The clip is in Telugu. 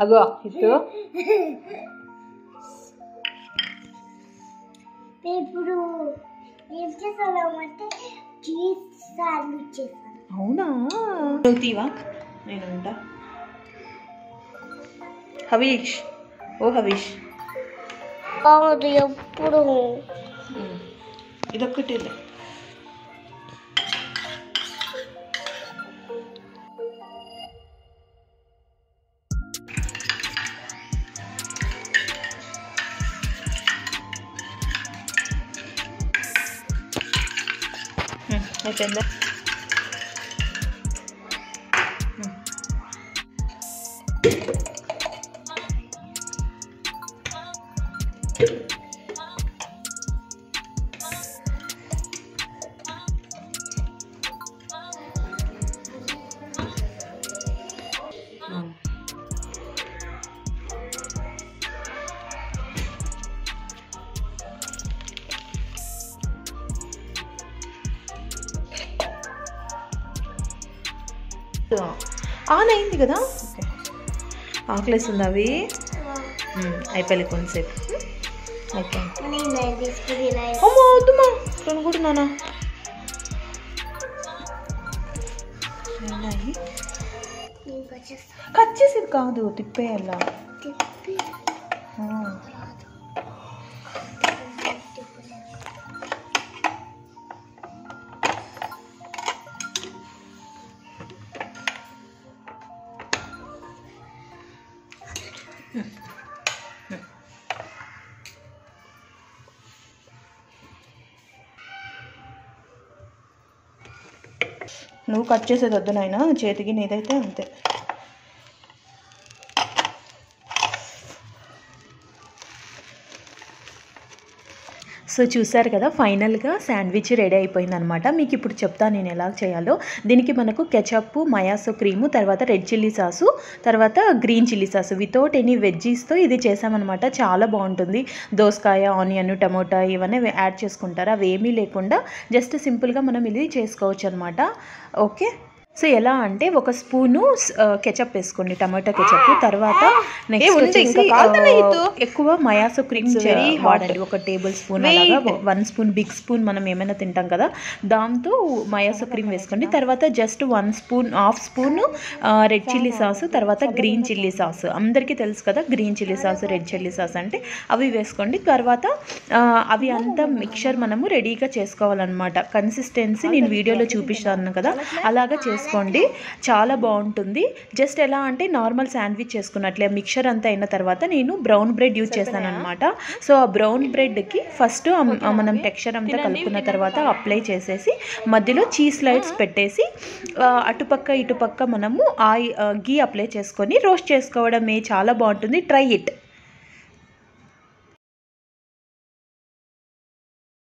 అగో ఇటు ఇప్పుడు ఏం చేసామంటే చీజ్ శాండ్విచ్ చేసాను. అవునా నువ్వు తీవా నేను ఉంటా. హవీష్ ఓ హవీష్ బాగుంది ఎప్పుడు ఇదొక్కటి అయిపోయిందా? ఆన్ అయింది కదా. ఓకే ఆకలేస్తుంది అవి అయిపోయి కొంతసేపు అయిపోయింది. అమ్మా వద్దుమా రెండు కూడా నానా కట్ చేసేది కాదు తిప్పేయాలా. నువ్వు కట్ చేసేది వద్దు నాయనా చేతికి నీదైతే అంతే. సో చూసారు కదా ఫైనల్గా శాండ్విచ్ రెడీ అయిపోయింది అనమాట. మీకు ఇప్పుడు చెప్తాను నేను ఎలా చేయాలో. దీనికి మనకు కెచప్, మయాసో క్రీము, తర్వాత రెడ్ చిల్లీ సాసు, తర్వాత green chilli sauce without any వెజ్జీస్తో ఇది చేసామన్నమాట. చాలా బాగుంటుంది. దోసకాయ, ఆనియన్, టమోటా ఇవన్నీ యాడ్ చేసుకుంటారు. అవి ఏమీ లేకుండా జస్ట్ సింపుల్గా మనం ఇది చేసుకోవచ్చు అనమాట. ఓకే సో ఎలా అంటే ఒక స్పూను కెచప్ వేసుకోండి, టమాటో కెచప్. తర్వాత నెక్స్ట్ ఎక్కువ మయాసో క్రీమ్ వాడండి, 1 టేబుల్ స్పూన్ అలాగా. 1 స్పూన్ బిగ్ స్పూన్ మనం ఏమైనా తింటాం కదా దాంతో మయాసో క్రీమ్ వేసుకోండి. తర్వాత just 1 spoon, half spoon red chilli sauce, తర్వాత గ్రీన్ చిల్లీ సాసు. అందరికీ తెలుసు కదా green chilli sauce, red chilli sauce అంటే అవి వేసుకోండి. తర్వాత అవి అంతా మిక్చర్ మనము రెడీగా చేసుకోవాలన్నమాట. కన్సిస్టెన్సీ నేను వీడియోలో చూపిస్తాను కదా అలాగా చేసుకోండి. చాలా బాగుంటుంది. జస్ట్ ఎలా అంటే నార్మల్ శాండ్విచ్ చేసుకున్నట్లే మిక్చర్ అంతా అయిన తర్వాత నేను బ్రౌన్ బ్రెడ్ యూజ్ చేస్తాను అనమాట. సో ఆ బ్రౌన్ బ్రెడ్కి ఫస్ట్ మనం టెక్స్చర్ అంతా కలుపుకున్న తర్వాత అప్లై చేసేసి మధ్యలో చీజ్ స్లైడ్స్ పెట్టేసి అటుపక్క ఇటుపక్క మనము గీ అప్లై చేసుకొని రోస్ట్ చేసుకోవడమే. చాలా బాగుంటుంది. Try it.